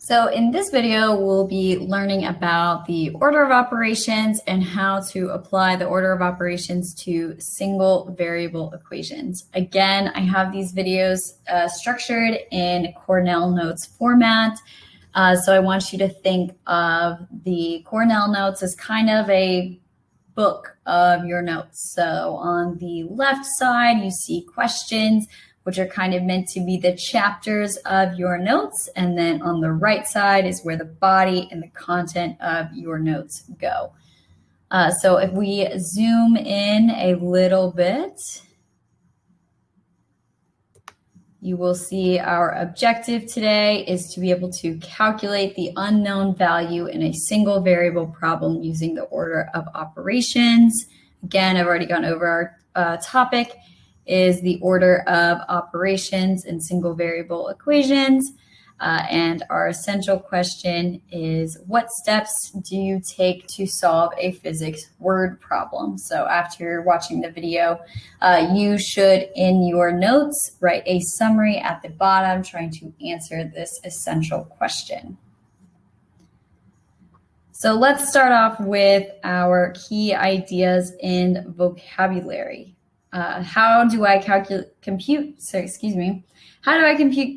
So in this video, we'll be learning about the order of operations and how to apply the order of operations to single variable equations. Again, I have these videos structured in Cornell Notes format. So I want you to think of the Cornell Notes as kind of a book of your notes. So on the left side, you see questions, which are kind of meant to be the chapters of your notes. And then on the right side is where the body and the content of your notes go. So if we zoom in a little bit, you will see our objective today is to be able to calculate the unknown value in a single variable problem using the order of operations. Again, I've already gone over our topic is the order of operations in single variable equations. And our essential question is, what steps do you take to solve a physics word problem? So after watching the video, you should, in your notes, write a summary at the bottom trying to answer this essential question. So let's start off with our key ideas in vocabulary. How do I compute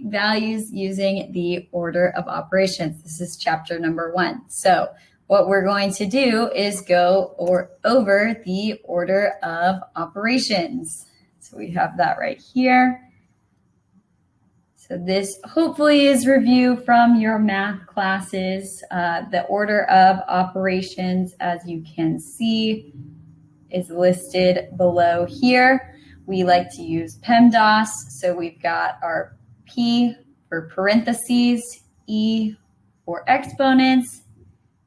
values using the order of operations? This is chapter number 1. So what we're going to do is go over the order of operations. So we have that right here. So this hopefully is review from your math classes. The order of operations, as you can see, is listed below here. We like to use PEMDAS. So we've got our P for parentheses, E for exponents,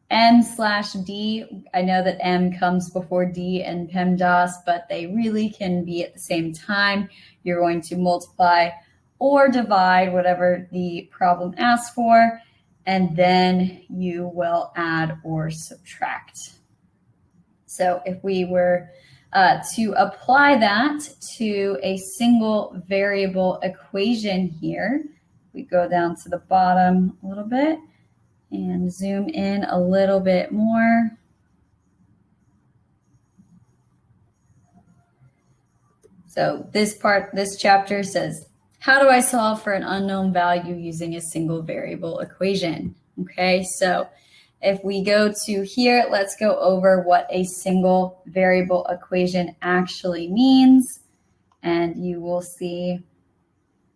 M/D. I know that M comes before D in PEMDAS, but they really can be at the same time. You're going to multiply or divide whatever the problem asks for, and then you will add or subtract. So if we were to apply that to a single variable equation here, we go down to the bottom a little bit and zoom in a little bit more. So this chapter says, how do I solve for an unknown value using a single variable equation? Okay, so if we go to here, let's go over what a single variable equation actually means. And you will see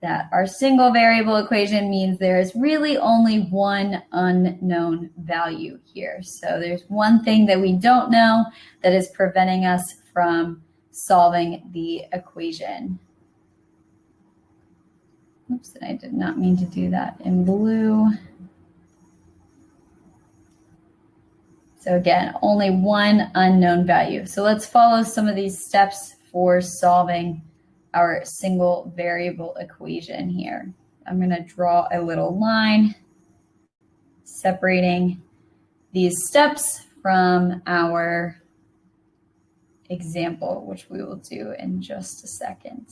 that our single variable equation means there is really only one unknown value here. So there's one thing that we don't know that is preventing us from solving the equation. Oops, I did not mean to do that in blue. So again, only one unknown value. So let's follow some of these steps for solving our single variable equation here. I'm going to draw a little line separating these steps from our example, which we will do in just a second.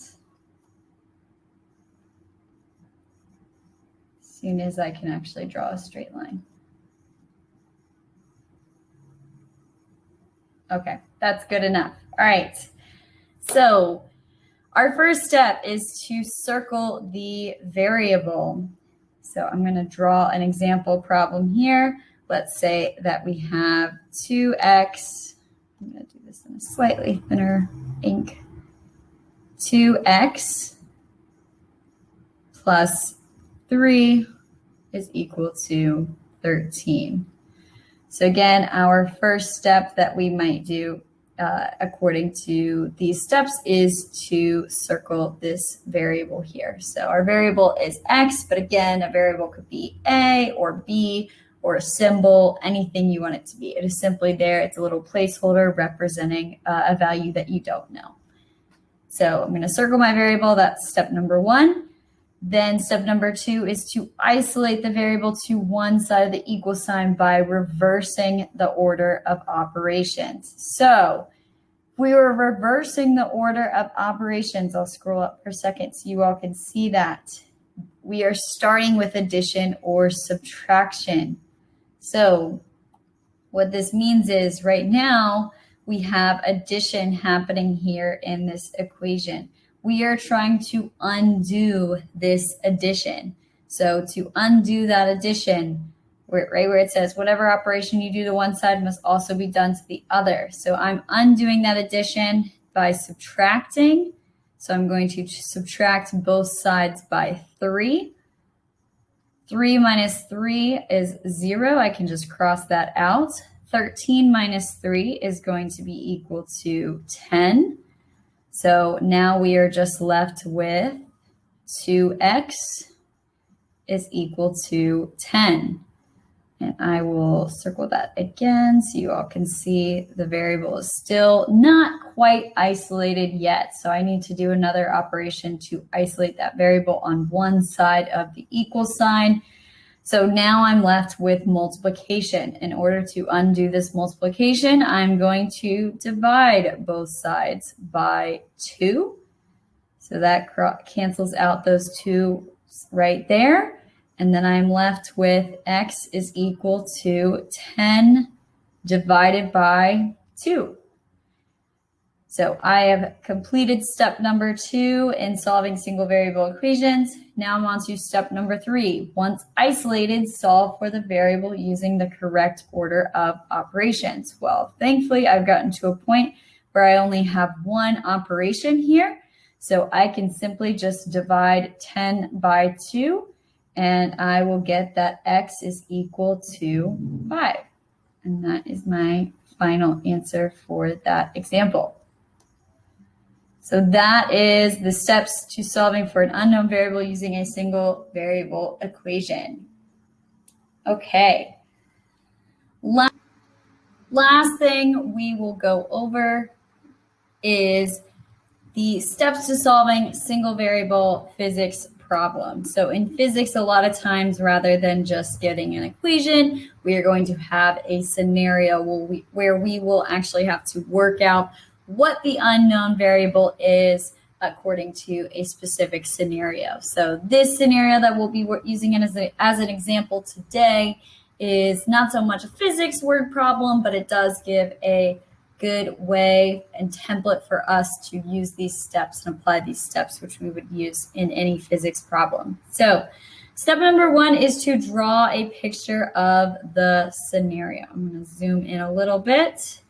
As soon as I can actually draw a straight line. Okay, that's good enough. All right, so our first step is to circle the variable. So I'm going to draw an example problem here. Let's say that we have 2x. I'm going to do this in a slightly thinner ink. 2x plus 3 is equal to 13. So again, our first step that we might do according to these steps is to circle this variable here. So our variable is x, but again, a variable could be a or b or a symbol, anything you want it to be. It is simply there. It's a little placeholder representing a value that you don't know. So I'm going to circle my variable. That's step number 1. Then step number 2 is to isolate the variable to one side of the equal sign by reversing the order of operations. So if we were reversing the order of operations, I'll scroll up for a second so you all can see that. we are starting with addition or subtraction. So what this means is right now we have addition happening here in this equation. We are trying to undo this addition. So to undo that addition, right where it says whatever operation you do to one side must also be done to the other. So I'm undoing that addition by subtracting. So I'm going to subtract both sides by 3. 3 minus 3 is 0. I can just cross that out. 13 minus 3 is going to be equal to 10. So now we are just left with 2x is equal to 10. And I will circle that again so you all can see the variable is still not quite isolated yet. So I need to do another operation to isolate that variable on one side of the equal sign. So now I'm left with multiplication. In order to undo this multiplication, I'm going to divide both sides by 2. So that cancels out those 2 right there. And then I'm left with x is equal to 10 divided by 2. So I have completed step number 2 in solving single variable equations. Now I'm on to step number 3. Once isolated, solve for the variable using the correct order of operations. Well, thankfully, I've gotten to a point where I only have one operation here. So I can simply just divide 10 by 2. And I will get that x is equal to 5. And that is my final answer for that example. So that is the steps to solving for an unknown variable using a single variable equation. Okay. Last thing we will go over is the steps to solving single variable physics problems. So in physics, a lot of times, rather than just getting an equation, we are going to have a scenario where we will actually have to work out what the unknown variable is according to a specific scenario. So this scenario that we'll be using as an example today is not so much a physics word problem, but it does give a good way and template for us to use these steps and apply these steps, which we would use in any physics problem. So step number 1 is to draw a picture of the scenario. I'm going to zoom in a little bit.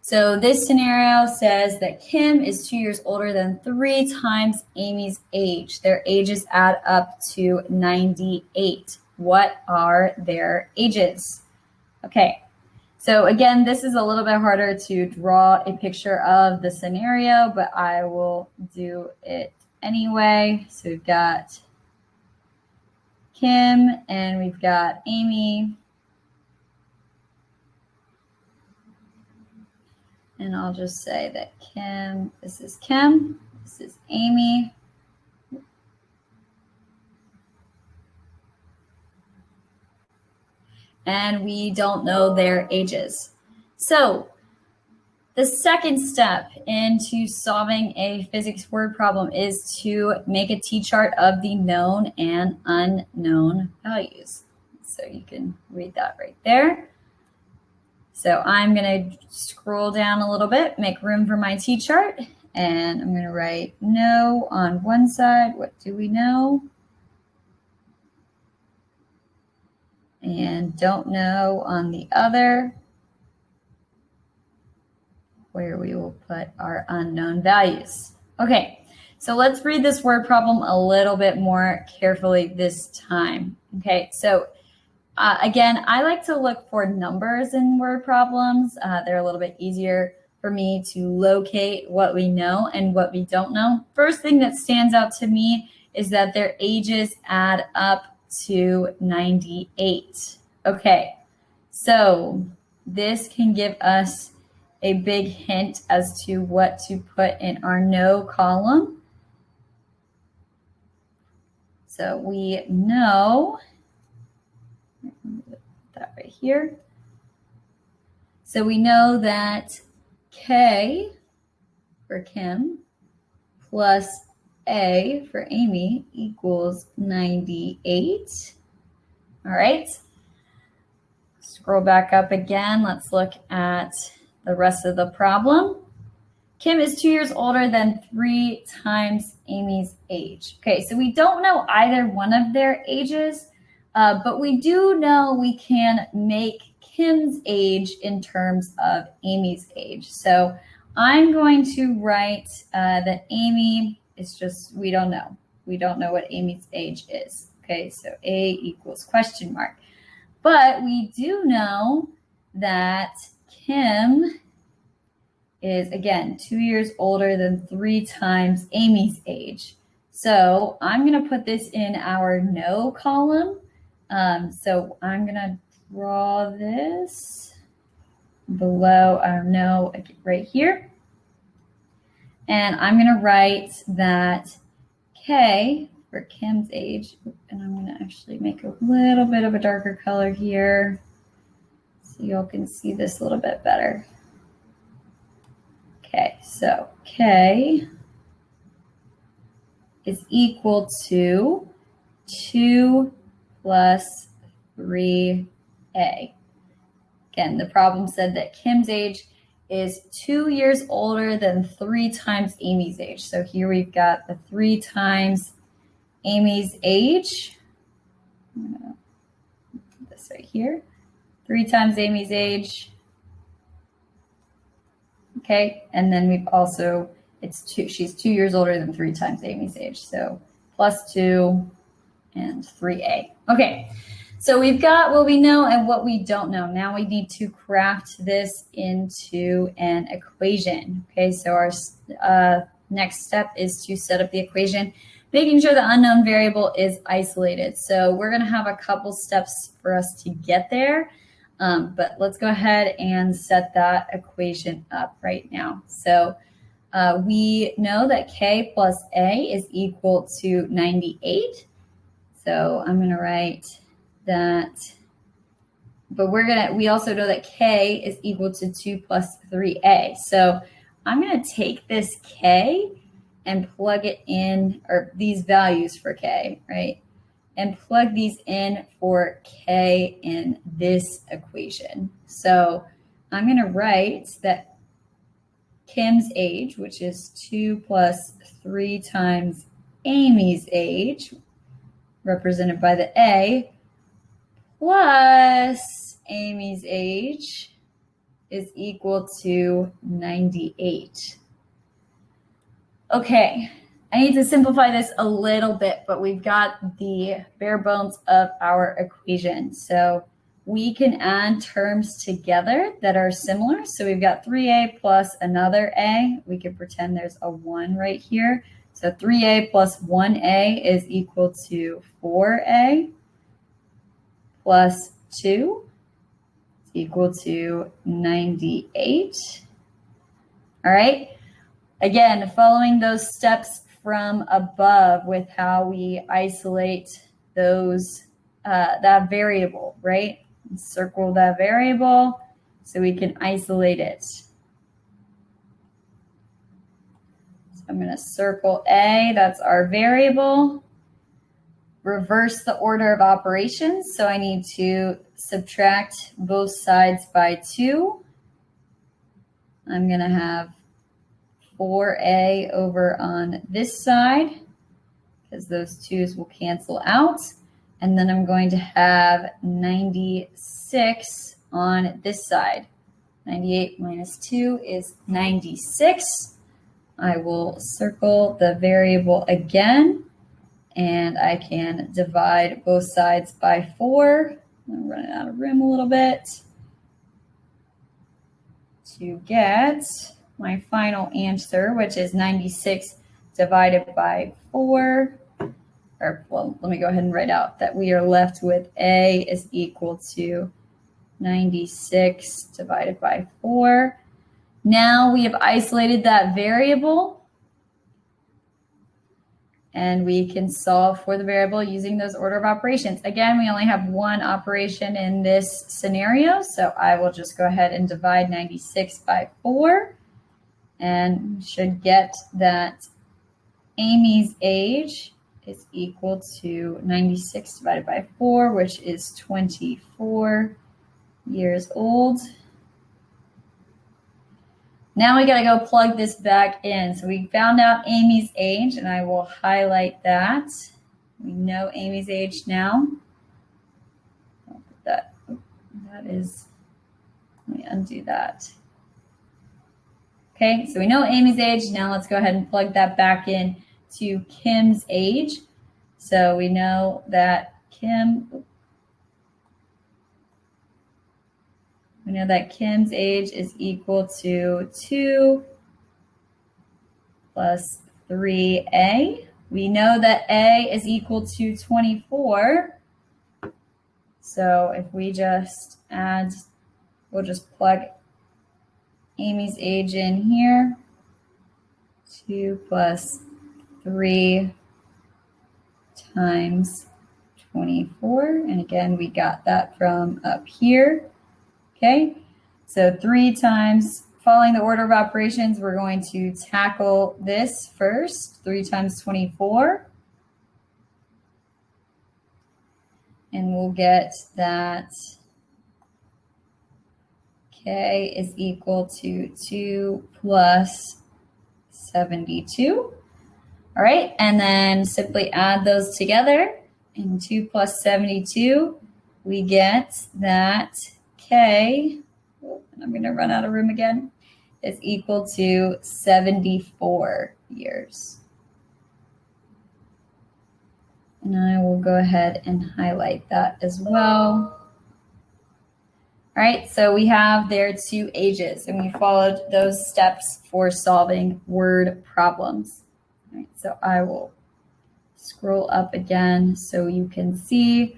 So this scenario says that Kim is 2 years older than 3 times Amy's age. Their ages add up to 98. What are their ages? Okay. So again, this is a little bit harder to draw a picture of the scenario, but I will do it anyway. So we've got Kim and we've got Amy. And I'll just say that this is Kim, this is Amy. And we don't know their ages. So the second step into solving a physics word problem is to make a t-chart of the known and unknown values. So you can read that right there. So I'm going to scroll down a little bit, make room for my t-chart, and I'm going to write know on one side. What do we know? And don't know on the other, where we will put our unknown values. Okay, so let's read this word problem a little bit more carefully this time. Okay, so again, I like to look for numbers in word problems. They're a little bit easier for me to locate what we know and what we don't know. First thing that stands out to me is that their ages add up to 98. Okay, so this can give us a big hint as to what to put in our know column. So we know that right here. So we know that K for Kim plus A for Amy equals 98. All right. Scroll back up again. Let's look at the rest of the problem. Kim is 2 years older than 3 times Amy's age. Okay, so we don't know either one of their ages, but we do know we can make Kim's age in terms of Amy's age. So I'm going to write that Amy is just, we don't know. We don't know what Amy's age is. Okay, so A equals question mark. But we do know that Kim is, again, 2 years older than 3 times Amy's age. So I'm going to put this in our no column. So I'm going to draw this below our no right here. And I'm going to write that K for Kim's age, and I'm going to actually make a little bit of a darker color here so y'all can see this a little bit better. Okay, so K is equal to 2 plus 3A. Again, the problem said that Kim's age is 2 years older than 3 times Amy's age. So here we've got the 3 times Amy's age. I'm gonna put this right here. 3 times Amy's age. Okay, and then we've also, she's 2 years older than 3 times Amy's age. So plus 2 and 3A. Okay, so we've got what we know and what we don't know. Now we need to craft this into an equation. Okay, so our next step is to set up the equation, making sure the unknown variable is isolated. So we're going to have a couple steps for us to get there. But let's go ahead and set that equation up right now. So we know that K plus A is equal to 98. So I'm going to write that, but we also know that K is equal to 2 plus 3A. So I'm going to take this K and plug it in, or these values for K, right? And plug these in for K in this equation. So I'm going to write that Kim's age, which is 2 plus 3 times Amy's age, represented by the A, plus Amy's age is equal to 98. Okay. I need to simplify this a little bit, but we've got the bare bones of our equation. So we can add terms together that are similar. So we've got 3A plus another A. We could pretend there's a 1 right here. So 3A plus 1A is equal to 4A plus 2 is equal to 98. All right. Again, following those steps from above with how we isolate those that variable, right? Circle that variable so we can isolate it. So I'm going to circle A, that's our variable. Reverse the order of operations. So I need to subtract both sides by 2. I'm going to have 4A over on this side because those 2's will cancel out. And then I'm going to have 96 on this side. 98 minus 2 is 96. I will circle the variable again, and I can divide both sides by 4. I'm running out of room a little bit to get my final answer, which is 96 divided by 4. Or, well, let me go ahead and write out that we are left with A is equal to 96 divided by 4. Now we have isolated that variable, and we can solve for the variable using those order of operations. Again, we only have one operation in this scenario, so I will just go ahead and divide 96 by 4. And should get that Amy's age is equal to 96 divided by 4, which is 24 years old. Now we got to go plug this back in. So we found out Amy's age, and I will highlight that. We know Amy's age now. I'll put that is, let me undo that. Okay, so we know Amy's age. Now let's go ahead and plug that back in to Kim's age. So we know that Kim's age is equal to 2 plus 3a. We know that a is equal to 24. So if we just add, we'll just plug Amy's age in here. 2 plus 3 times 24. And again, we got that from up here. Okay, so 3 times, following the order of operations, we're going to tackle this first. 3 times 24. And we'll get that K is equal to 2 plus 72. All right, and then simply add those together. And 2 plus 72, we get that K, and I'm going to run out of room again, is equal to 74 years. And I will go ahead and highlight that as well. All right, so we have their 2 ages, and we followed those steps for solving word problems. All right, so I will scroll up again so you can see,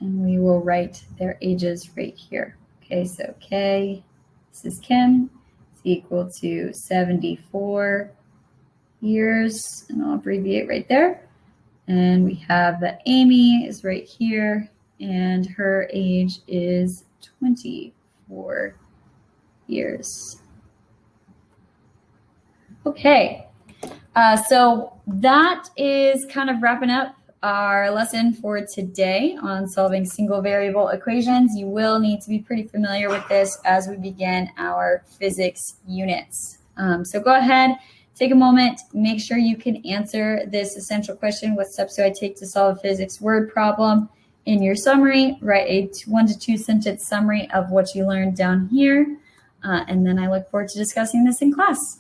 and we will write their ages right here. Okay, so K, this is Kim, is equal to 74 years, and I'll abbreviate right there. And we have that Amy is right here, and her age is 24 years. Okay, so that is kind of wrapping up our lesson for today on solving single variable equations. You will need to be pretty familiar with this as we begin our physics units. So go ahead, take a moment, make sure you can answer this essential question: what steps do I take to solve a physics word problem? In your summary, write a 1 to 2 sentence summary of what you learned down here. And then I look forward to discussing this in class.